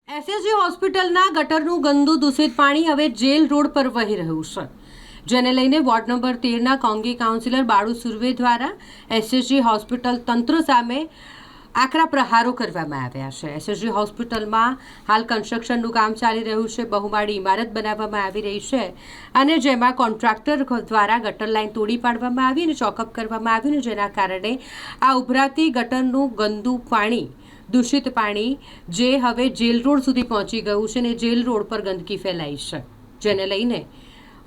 SSG હોસ્પિટલના ગટરનું ગંદુ દૂષિત પાણી હવે જેલ રોડ પર વહી રહ્યું છે, જેને લઈને વોર્ડ નંબર 13ના કોંગી કાઉન્સિલર બાળુ સુરવે દ્વારા એસએસજી હોસ્પિટલ તંત્ર સામે આકરા પ્રહારો કરવામાં આવ્યા છે। એસએસજી હોસ્પિટલમાં હાલ કન્સ્ટ્રક્શનનું કામ ચાલી રહ્યું છે। બહુમાળી ઇમારત બનાવવામાં આવી રહી છે અને જેમાં કોન્ટ્રાક્ટર દ્વારા ગટર લાઇન તોડી પાડવામાં આવી અને ચોકઅપ કરવામાં આવ્યું, જેના કારણે આ ઉભરાતી ગટરનું ગંદુ પાણી, દૂષિત પાણી જે હવે જેલ રોડ સુધી પહોંચી ગયું છે અને જેલ રોડ પર ગંદકી ફેલાઈ છે, જેને લઈને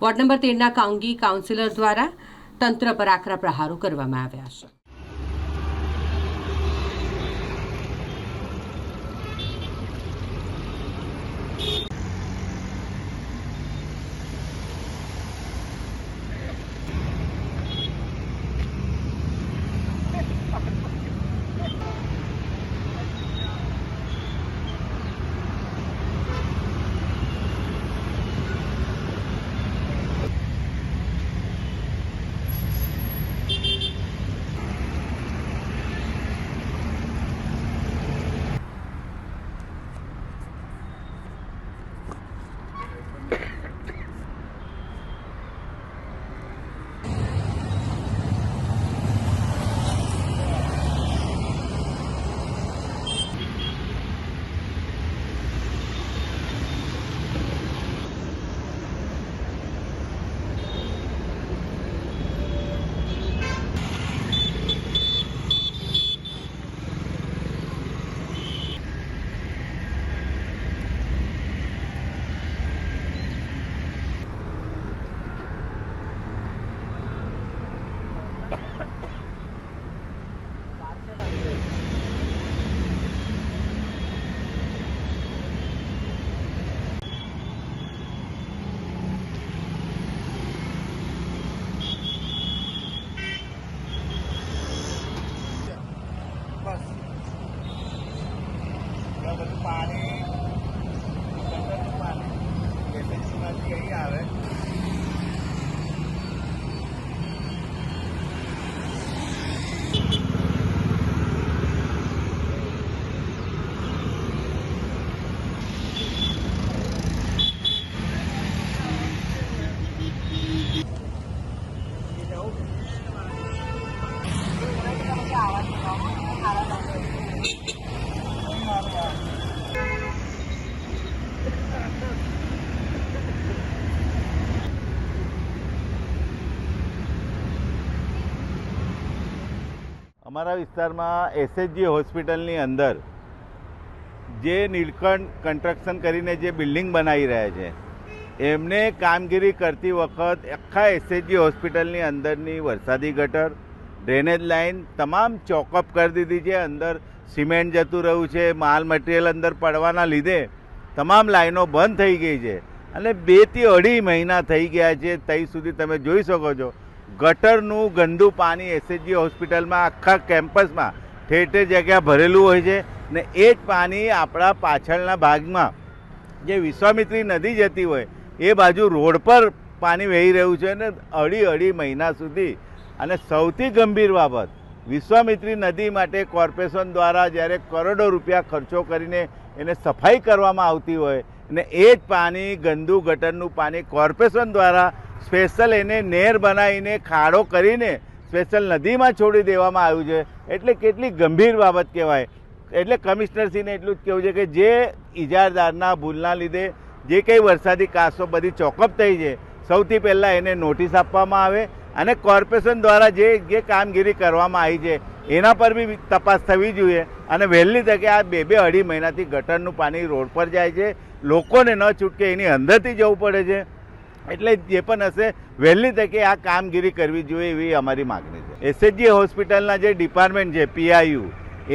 વોર્ડ નંબર 13ના કોંગી કાઉન્સિલર દ્વારા તંત્ર પર આકરા પ્રહારો કરવામાં આવ્યા છે। પાણી એસએસજીમાંથી અહીં આવે। અમારા વિસ્તારમાં એસએસજી હોસ્પિટલની અંદર જે નીલકંઠ કન્સ્ટ્રક્શન કરીને જે બિલ્ડિંગ બનાવી રહ્યા છે, એમને કામગીરી કરતી વખત આખા એસએસજી હોસ્પિટલની અંદરની વરસાદી ગટર, ડ્રેનેજ લાઇન તમામ ચોકઅપ કરી દીધી છે। અંદર સિમેન્ટ જતું રહ્યું છે, માલ મટીરિયલ અંદર પડવાના લીધે તમામ લાઈનો બંધ થઈ ગઈ છે અને 2 થી 2.5 મહિના થઈ ગયા છે। ત્યાં સુધી તમે જોઈ શકો છો ગટરનું ગંદુ પાણી એસએસજી હોસ્પિટલમાં આખા કેમ્પસમાં ઠેર ઠેર જગ્યા ભરેલું હોય છે ને એ જ પાણી આપણા પાછળના ભાગમાં જે વિશ્વામિત્રી નદી જતી હોય એ બાજુ રોડ પર પાણી વહી રહ્યું છે ને 2.5 મહિના સુધી। અને સૌથી ગંભીર બાબત, વિશ્વામિત્રી નદી માટે કોર્પોરેશન દ્વારા જ્યારે કરોડો રૂપિયા ખર્ચો કરીને એને સફાઈ કરવામાં આવતી હોય ને એ જ પાણી, ગંદુ ગટરનું પાણી કોર્પોરેશન દ્વારા સ્પેશિયલ એને નહેર બનાવીને ખાડો કરીને સ્પેશિયલ નદીમાં છોડી દેવામાં આવ્યું છે। એટલે કેટલી ગંભીર બાબત કહેવાય। એટલે કમિશનરશ્રીને એટલું જ કહેવું છે કે જે ઇજારદારના ભૂલના લીધે જે કંઈ વરસાદી કાંસો બધી ચોકઅપ થઈ છે, સૌથી પહેલાં એને નોટિસ આપવામાં આવે અને કોર્પોરેશન દ્વારા જે કામગીરી કરવામાં આવી છે એના પર બી તપાસ થવી જોઈએ અને વહેલી તકે આ 2-2.5 મહિનાથી ગટરનું પાણી રોડ પર જાય છે, લોકોને ન છૂટકે એની અંદરથી જવું પડે છે। એટલે જે પણ હશે વહેલી તકે આ કામગીરી કરવી જોઈએ એવી અમારી માગણી છે। એસએસજી હોસ્પિટલના જે ડિપાર્ટમેન્ટ છે પીઆઈયુ,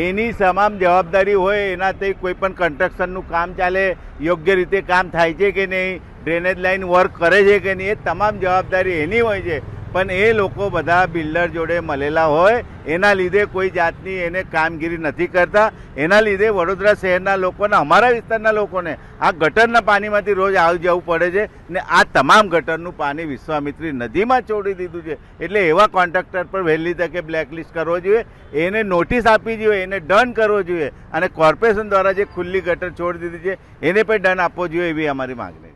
એની તમામ જવાબદારી હોય એનાથી કોઈ પણ કન્સ્ટ્રક્શનનું કામ ચાલે, યોગ્ય રીતે કામ થાય છે કે નહીં, ડ્રેનેજ લાઇન વર્ક કરે છે કે નહીં, એ તમામ જવાબદારી એની હોય છે। પણ એ લોકો બધા બિલ્ડર જોડે મળેલા હોય એના લીધે કોઈ જાતની એને કામગીરી નથી કરતા. એના લીધે વડોદરા શહેરના લોકોને, અમારા વિસ્તારના લોકોને આ ગટરના પાણીમાંથી રોજ આવ જવું પડે છે ને આ તમામ ગટરનું પાણી વિશ્વામિત્રી નદીમાં છોડી દીધું છે. એટલે એવા કોન્ટ્રાક્ટર પર વહેલી તકે બ્લેકલિસ્ટ કરવો જોઈએ, એને નોટિસ આપવી જોઈએ, એને દંડ કરવો જોઈએ અને કોર્પોરેશન દ્વારા જે ખુલ્લી ગટર છોડી દીધી છે એને પણ દંડ આપવો જોઈએ એવી અમારી માગણી.